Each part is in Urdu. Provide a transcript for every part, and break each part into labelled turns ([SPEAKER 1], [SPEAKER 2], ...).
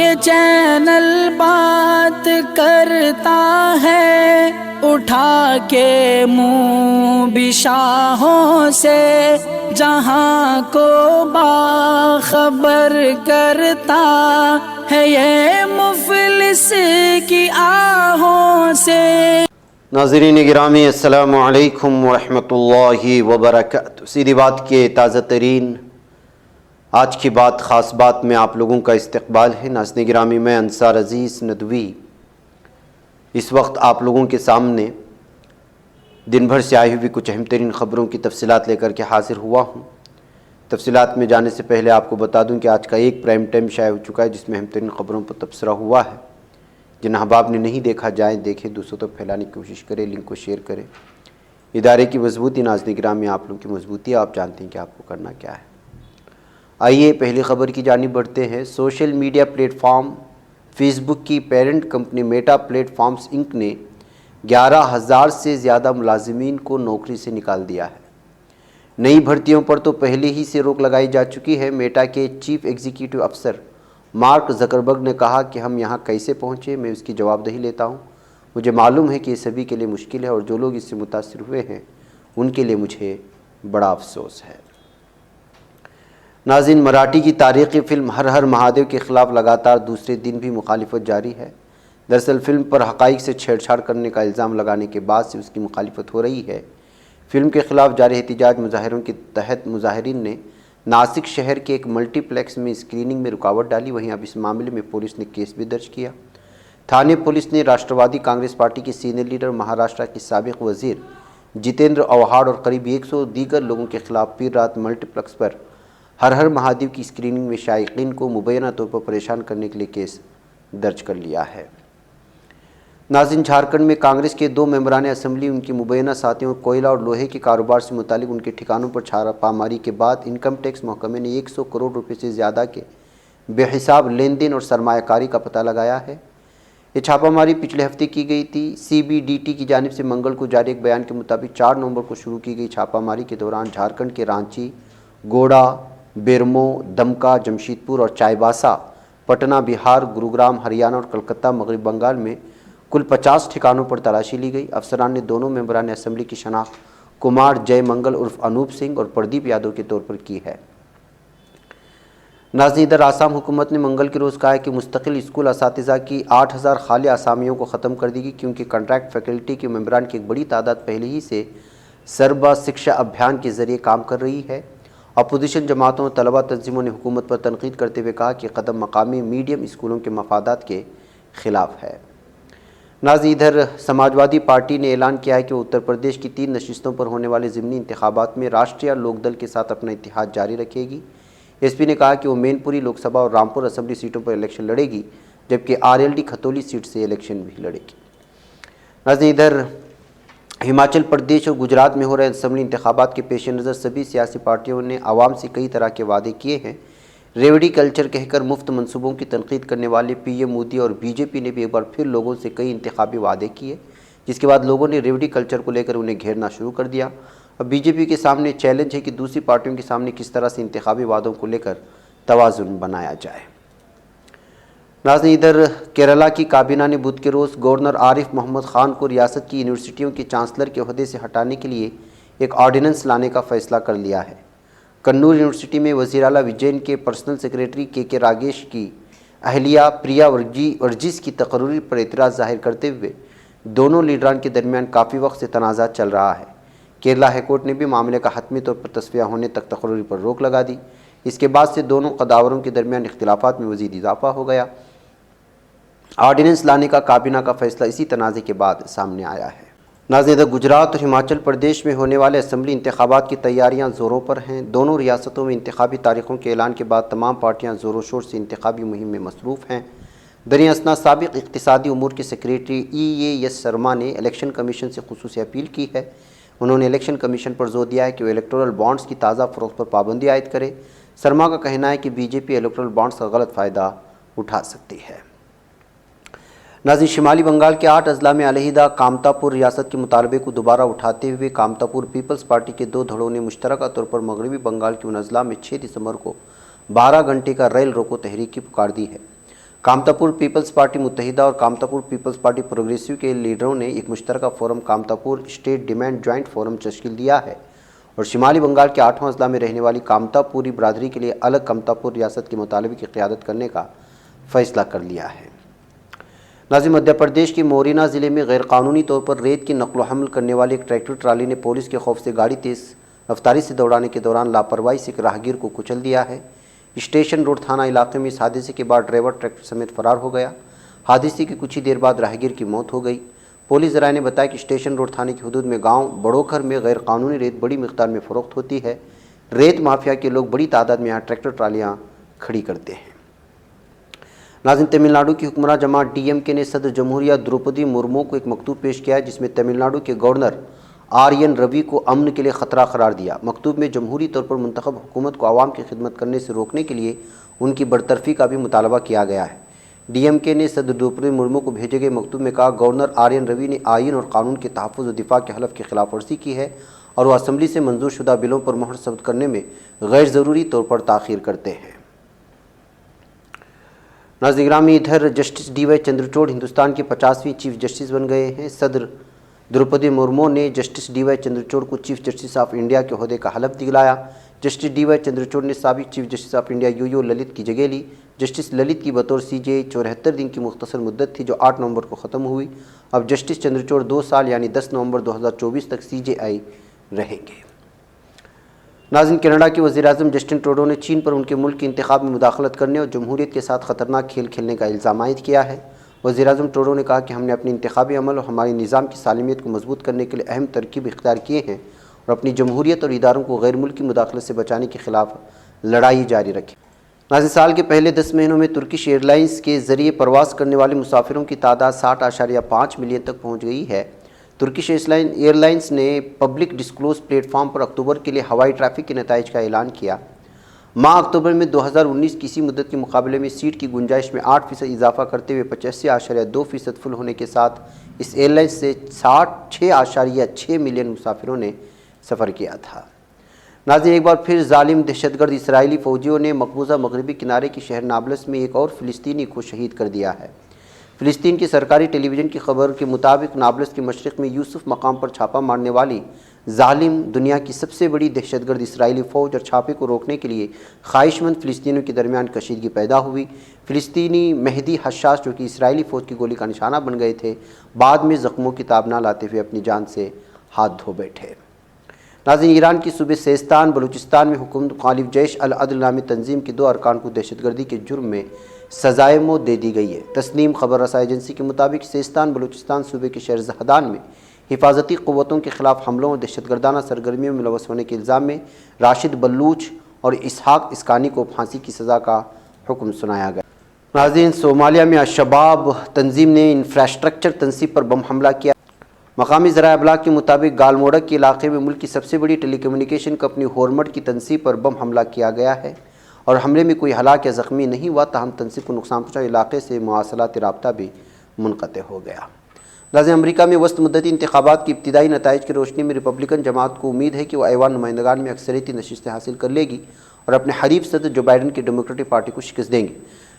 [SPEAKER 1] یہ چینل بات کرتا ہے اٹھا کے منہ بشاہوں سے، جہاں کو باخبر کرتا ہے یہ مفلس کی آہوں سے۔
[SPEAKER 2] ناظرین گرامی السلام علیکم ورحمۃ اللہ وبرکاتہ۔ سیدھی بات کے تازہ ترین آج کی بات خاص بات میں آپ لوگوں کا استقبال ہے۔ ناظرین گرامی، میں انصار عزیز ندوی اس وقت آپ لوگوں کے سامنے دن بھر سے آئی ہوئی کچھ اہم ترین خبروں کی تفصیلات لے کر کے حاضر ہوا ہوں۔ تفصیلات میں جانے سے پہلے آپ کو بتا دوں کہ آج کا ایک پرائم ٹائم شائع ہو چکا ہے جس میں اہم ترین خبروں پر تبصرہ ہوا ہے۔ جن احباب نے نہیں دیکھا جائیں دیکھیں، دوسروں تک پھیلانے کی کوشش کریں، لنک کو شیئر کریں۔ ادارے کی مضبوطی، ناظرین گرامی آپ لوگوں کی مضبوطی، آپ جانتے ہیں کہ آپ کو کرنا کیا ہے۔ آئیے پہلی خبر کی جانب بڑھتے ہیں۔ Social media plate form face بک کی parent company meta plate forms انک نے 11,000 سے زیادہ ملازمین کو نوکری سے نکال دیا ہے۔ نئی بھرتیوں پر تو پہلے ہی سے روک لگائی جا چکی ہے۔ میٹا کے چیف ایگزیکٹو افسر مارک زکربرگ نے کہا کہ ہم یہاں کیسے پہنچے، میں اس کی جواب دہی لیتا ہوں۔ مجھے معلوم ہے کہ یہ سبھی کے لیے مشکل ہے اور جو لوگ اس سے متاثر ہوئے ہیں ان کے لیے مجھے بڑا افسوس ہے۔ ناظرین، مراٹھی کی تاریخی فلم ہر ہر مہادیو کے خلاف لگاتار دوسرے دن بھی مخالفت جاری ہے۔ دراصل فلم پر حقائق سے چھیڑ چھاڑ کرنے کا الزام لگانے کے بعد سے اس کی مخالفت ہو رہی ہے۔ فلم کے خلاف جاری احتجاج مظاہروں کے تحت مظاہرین نے ناسک شہر کے ایک ملٹی پلیکس میں اسکریننگ میں رکاوٹ ڈالی۔ وہیں اب اس معاملے میں پولیس نے کیس بھی درج کیا۔ تھانے پولیس نے راشٹروادی کانگریس پارٹی کے سینئر لیڈر مہاراشٹر کے سابق وزیر جتیندر اوہاڑ اور قریب 100 دیگر لوگوں کے خلاف پیر رات ملٹی پلیکس پر ہر ہر مہادیو کی اسکریننگ میں شائقین کو مبینہ طور پر پریشان کرنے کے لیے کیس درج کر لیا ہے۔ ناظرین، جھارکھنڈ میں کانگریس کے 2 ممبران اسمبلی ان کی مبینہ ساتھیوں کوئلہ اور لوہے کے کاروبار سے متعلق ان کے ٹھکانوں پر چھاپہ ماری کے بعد انکم ٹیکس محکمے نے 100 کروڑ روپے سے زیادہ کے بے حساب لین دین اور سرمایہ کاری کا پتہ لگایا ہے۔ یہ چھاپہ ماری پچھلے ہفتے کی گئی تھی۔ CBDT کی جانب سے منگل کو جاری ایک بیان کے مطابق 4 نومبر کو شروع کی گئی چھاپہ ماری کے دوران جھارکھنڈ کے رانچی، گوڑا، بیرمو، دمکا، جمشید پور اور چائباسا، پٹنہ بہار، گروگرام ہریانہ اور کلکتہ مغرب بنگال میں کل 50 ٹھکانوں پر تلاشی لی گئی۔ افسران نے دونوں ممبران اسمبلی کی شناخت کمار جے منگل عرف انوپ سنگھ اور پردیپ یادو کے طور پر کی ہے۔ ناظرین، ادھر آسام حکومت نے منگل کے روز کہا ہے کہ مستقل اسکول اساتذہ کی 8,000 خالی اسامیوں کو ختم کر دی گئی کیونکہ کنٹریکٹ فیکلٹی کے ممبران کی ایک بڑی تعداد پہلے ہی سے سربا شکشا ابھیان کے ذریعے کام کر رہی ہے۔ اپوزیشن جماعتوں اور طلبہ تنظیموں نے حکومت پر تنقید کرتے ہوئے کہا کہ قدم مقامی میڈیم اسکولوں کے مفادات کے خلاف ہے۔ ناظرین، ادھر سماجوادی پارٹی نے اعلان کیا ہے کہ وہ اتر پردیش کی 3 نشستوں پر ہونے والے ضمنی انتخابات میں راشٹریہ لوک دل کے ساتھ اپنا اتحاد جاری رکھے گی۔ ایس پی نے کہا کہ وہ مین پوری لوک سبھا اور رامپور اسمبلی سیٹوں پر الیکشن لڑے گی جبکہ RLD کھتولی سیٹ سے الیکشن بھی لڑے گی۔ ناظرین، ادھر ہماچل پردیش اور گجرات میں ہو رہے اسمبلی انتخابات کے پیش نظر سبھی سیاسی پارٹیوں نے عوام سے کئی طرح کے وعدے کیے ہیں۔ ریوڑی کلچر کہہ کر مفت منصوبوں کی تنقید کرنے والے PM مودی اور BJP نے بھی ایک بار پھر لوگوں سے کئی انتخابی وعدے کیے، جس کے بعد لوگوں نے ریوڑی کلچر کو لے کر انہیں گھیرنا شروع کر دیا۔ اب BJP کے سامنے چیلنج ہے کہ دوسری پارٹیوں کے سامنے کس طرح سے انتخابی وعدوں کو لے کر توازن بنایا جائے۔ ناظرین، ادھر کیرالہ کی کابینہ نے بدھ کے روز گورنر عارف محمد خان کو ریاست کی یونیورسٹیوں کے چانسلر کے عہدے سے ہٹانے کے لیے ایک آرڈیننس لانے کا فیصلہ کر لیا ہے۔ کنور یونیورسٹی میں وزیر اعلیٰ وجین کے پرسنل سیکریٹری کے راگیش کی اہلیہ پریا ورجیس کی تقرری پر اعتراض ظاہر کرتے ہوئے دونوں لیڈران کے درمیان کافی وقت سے تنازعات چل رہا ہے۔ کیرلا ہائی کورٹ نے بھی معاملے کا حتمی طور پر تصفیہ ہونے تک تقرری پر روک لگا دی۔ اس کے بعد سے دونوں قداوروں کے درمیان اختلافات میں مزید اضافہ ہو گیا۔ آرڈیننس لانے کا کابینہ کا فیصلہ اسی تنازع کے بعد سامنے آیا ہے۔ ناظرین، گجرات اور ہماچل پردیش میں ہونے والے اسمبلی انتخابات کی تیاریاں زوروں پر ہیں۔ دونوں ریاستوں میں انتخابی تاریخوں کے اعلان کے بعد تمام پارٹیاں زور و شور سے انتخابی مہم میں مصروف ہیں۔ دریں اثنا سابق اقتصادی امور کے سیکریٹری EAS شرما نے الیکشن کمیشن سے خصوصی اپیل کی ہے۔ انہوں نے الیکشن کمیشن پر زور دیا ہے کہ وہ الیکٹورل بانڈز کی تازہ فروخت پر پابندی عائد کرے۔ شرما کا کہنا ہے کہ BJP الیکٹورل بانڈز کا غلط فائدہ اٹھا سکتی ہے۔ ناظرین، شمالی بنگال کے 8 اضلاع میں علیحدہ کامتاپور ریاست کے مطالبے کو دوبارہ اٹھاتے ہوئے کامتاپور پیپلز پارٹی کے 2 دھڑوں نے مشترکہ طور پر مغربی بنگال کے ان اضلاع میں 6 دسمبر کو 12 گھنٹے کا ریل روکو تحریک کی پکار دی ہے۔ کامتاپور پیپلز پارٹی متحدہ اور کامتاپور پیپلز پارٹی پروگریسو کے لیڈروں نے ایک مشترکہ forum Kamtapur state demand joint forum تشکیل دیا ہے اور شمالی بنگال کے 8واں اضلاع میں رہنے والی کامتاپوری برادری کے لیے الگ کامتاپور ریاست کے مطالبے کی قیادت کرنے کا فیصلہ کر لیا ہے۔ ناظرین، مدھیہ پردیش کے مورینا ضلع میں غیر قانونی طور پر ریت کی نقل و حمل کرنے والی ایک ٹریکٹر ٹرالی نے پولیس کے خوف سے گاڑی تیز رفتاری سے دوڑانے کے دوران لاپرواہی سے ایک راہگیر کو کچل دیا ہے۔ اسٹیشن روڈ تھانہ علاقے میں اس حادثے کے بعد ڈرائیور ٹریکٹر سمیت فرار ہو گیا۔ حادثے کی کچھ ہی دیر بعد راہگیر کی موت ہو گئی۔ پولیس ذرائع نے بتایا کہ اسٹیشن روڈ تھانے کی حدود میں گاؤں بڑو گھر میں غیر قانونی ریت بڑی مقدار میں فروخت ہوتی ہے۔ ریت مافیا کے لوگ بڑی تعداد میں یہاں ٹریکٹر ٹرالیاں کھڑی کرتے ہیں۔ ناظرین، تمل ناڈو کی حکمراں جماعت ڈی ایم کے نے صدر جمہوریہ دروپدی مرمو کو ایک مکتوب پیش کیا ہے جس میں تمل ناڈو کے گورنر آر این روی کو امن کے لیے خطرہ قرار دیا۔ مکتوب میں جمہوری طور پر منتخب حکومت کو عوام کی خدمت کرنے سے روکنے کے لیے ان کی برطرفی کا بھی مطالبہ کیا گیا ہے۔ ڈی ایم کے نے صدر دروپدی مرمو کو بھیجے گئے مکتوب میں کہا، گورنر آر این روی نے آئین اور قانون کے تحفظ و دفاع کے حلف کی خلاف ورزی کی ہے اور وہ اسمبلی سے منظور شدہ بلوں پر مہر ثبت کرنے میں غیر ضروری طور پر تاخیر کرتے ہیں۔ ناظرین گرامی، ادھر justice D Y Chandrachud Hindustan کے 50ویں چیف جسٹس بن گئے ہیں۔ صدر دروپدی مرمو نے جسٹس ڈی وائی چندرچوڑ کو چیف جسٹس آف انڈیا کے عہدے کا حلف دلایا۔ جسٹس ڈی وائی چندرچوڑ نے سابق chief justice of India U Lalit کی جگہ لی۔ جسٹس للت کی بطور سی جے 74 دن کی مختصر مدت تھی جو 8 نومبر کو ختم ہوئی۔ اب جسٹس چندرچوڑ 2 سال یعنی 10 نومبر 2024 تک سی جے آئی رہیں گے۔ ناظرین، کینیڈا کے وزیر اعظم جسٹن ٹروڈو نے چین پر ان کے ملک کے انتخاب میں مداخلت کرنے اور جمہوریت کے ساتھ خطرناک کھیل کھیلنے کا الزام عائد کیا ہے۔ وزیر اعظم ٹروڈو نے کہا کہ ہم نے اپنے انتخابی عمل اور ہمارے نظام کی سالمیت کو مضبوط کرنے کے لیے اہم ترکیب اختیار کیے ہیں اور اپنی جمہوریت اور اداروں کو غیر ملکی مداخلت سے بچانے کے خلاف لڑائی جاری رکھی۔ ناظرین، سال کے پہلے 10 مہینوں میں ترکش ایئر لائنز کے ذریعے پرواز کرنے والے مسافروں کی تعداد 60.5 ملین تک پہنچ گئی ہے۔ ترکش ایئر لائنز نے پبلک ڈسکلوز پلیٹ فارم پر اکتوبر کے لیے ہوائی ٹریفک کے نتائج کا اعلان کیا۔ ماہ اکتوبر میں 2019 کی اسی مدت کے مقابلے میں سیٹ کی گنجائش میں 8% اضافہ کرتے ہوئے 85.2% فل ہونے کے ساتھ اس ایئر لائنز سے 6.6 ملین مسافروں نے سفر کیا تھا۔ ناظرین، ایک بار پھر ظالم دہشت گرد اسرائیلی فوجیوں نے مقبوضہ مغربی کنارے کے شہر نابلس میں ایک اور فلسطینی کو شہید کر دیا ہے۔ فلسطین کی سرکاری ٹیلی ویژن کی خبر کے مطابق نابلس کے مشرق میں یوسف مقام پر چھاپہ مارنے والی ظالم دنیا کی سب سے بڑی دہشت گرد اسرائیلی فوج اور چھاپے کو روکنے کے لیے خواہش مند فلسطینیوں کے درمیان کشیدگی پیدا ہوئی۔ فلسطینی مہدی حشاش جو کہ اسرائیلی فوج کی گولی کا نشانہ بن گئے تھے، بعد میں زخموں کی تاب نہ لاتے ہوئے اپنی جان سے ہاتھ دھو بیٹھے۔ ناظرین، ایران کی صوبے سیستان بلوچستان میں حکومت مخالف جیش العدل نامی تنظیم کے 2 ارکان کو دہشت گردی کے جرم میں سزائے موت دے دی گئی ہے۔ تسنیم خبر رساں ایجنسی کے مطابق سیستان بلوچستان صوبے کے شہر زہدان میں حفاظتی قوتوں کے خلاف حملوں اور دہشت گردانہ سرگرمیوں میں ملوث ہونے کے الزام میں راشد بلوچ اور اسحاق اسکانی کو پھانسی کی سزا کا حکم سنایا گیا۔ ناظرین، صومالیہ میں الشباب تنظیم نے انفراسٹرکچر تنصیب پر بم حملہ کیا۔ مقامی ذرائع ابلاغ کے مطابق گالموڑک کے علاقے میں ملک کی سب سے بڑی ٹیلی کمیونیکیشن کمپنی ہورمٹ کی تنصیب پر بم حملہ کیا گیا ہے اور حملے میں کوئی ہلاک یا زخمی نہیں ہوا، تاہم تنصیب کو نقصان پہنچا علاقے سے مواصلاتی رابطہ بھی منقطع ہو گیا۔ ناظرین، امریکہ میں وسط مدتی انتخابات کی ابتدائی نتائج کی روشنی میں ریپبلکن جماعت کو امید ہے کہ وہ ایوان نمائندگان میں اکثریتی نشستیں حاصل کر لے گی اور اپنے حریف صدر جو بائیڈن کی ڈیموکریٹک پارٹی کو شکست دیں گے۔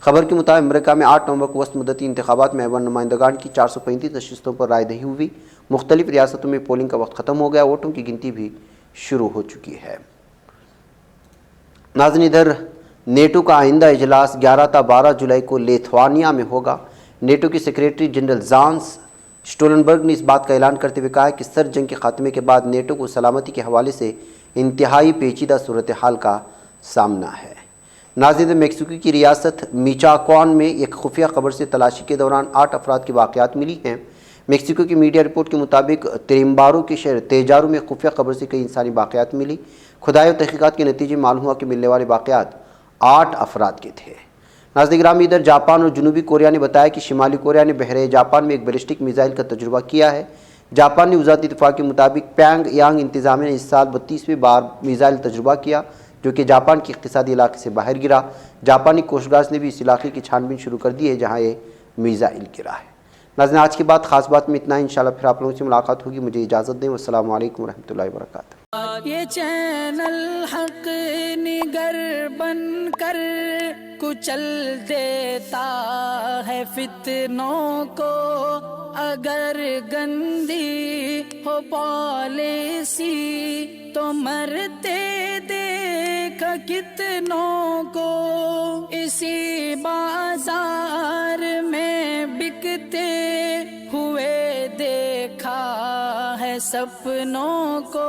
[SPEAKER 2] خبر کے مطابق امریکہ میں 8 نومبر کو وسط مدتی انتخابات میں ایوان نمائندگان کی 435 نشستوں پر رائے دہی ہوئی۔ مختلف ریاستوں میں پولنگ کا وقت ختم ہو گیا، ووٹوں کی گنتی بھی شروع ہو چکی ہے۔ ناظرین، ادھر نیٹو کا آئندہ اجلاس 11 تا 12 جولائی کو لیتھوانیا میں ہوگا۔ نیٹو کے سیکریٹری جنرل زانس اسٹولنبرگ نے اس بات کا اعلان کرتے ہوئے کہا کہ سرد جنگ کے خاتمے کے بعد نیٹو کو سلامتی کے حوالے سے انتہائی پیچیدہ صورتحال کا سامنا ہے۔ ناظرین، میکسیکو کی ریاست میچاکوان میں ایک خفیہ خبر سے تلاشی کے دوران 8 افراد کی واقعات ملی ہیں۔ میکسیکو کی میڈیا رپورٹ کے مطابق تریمبارو کے شہر تیجارو میں خفیہ خبر سے کئی انسانی واقعات ملی۔ کھدائی اور تحقیقات کے نتیجے معلوم ہوا کہ ملنے والے واقعات 8 افراد کے تھے۔ ناظرین گرامی، ادھر جاپان اور جنوبی کوریا نے بتایا کہ شمالی کوریا نے بحیرہ جاپان میں ایک بیلسٹک میزائل کا تجربہ کیا ہے۔ جاپان نے وزارت دفاع کے مطابق پیانگ یانگ انتظامیہ نے اس سال 32ویں بار میزائل تجربہ کیا جو کہ جاپان کے اقتصادی علاقے سے باہر گرا۔ جاپانی کوسٹ گارڈ نے بھی اس علاقے کی چھان بین شروع کر دی ہے جہاں یہ میزائل گرا ہے۔ ناظرین، آج کی بات خاص بات میں اتنا ہی، انشاءاللہ پھر آپ لوگوں سے ملاقات ہوگی۔ مجھے اجازت دیں، والسلام علیکم ورحمۃ اللہ وبرکاتہ۔
[SPEAKER 1] یہ چینل حق نگر بن کر کچل دیتا ہے فتنوں کو اگر گندی ہو پالیسی تو مرتے دیکھ کتنوں کو، اسی بازار میں بکتے ہوئے دیکھا ہے سپنوں کو،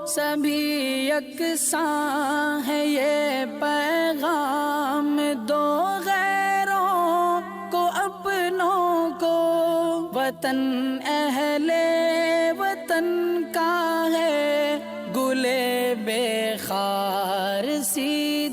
[SPEAKER 1] سبھی یکساں ہے یہ پیغام دو غیروں کو اپنوں کو، وطن اہل وطن کا ہے گلے بے خار سی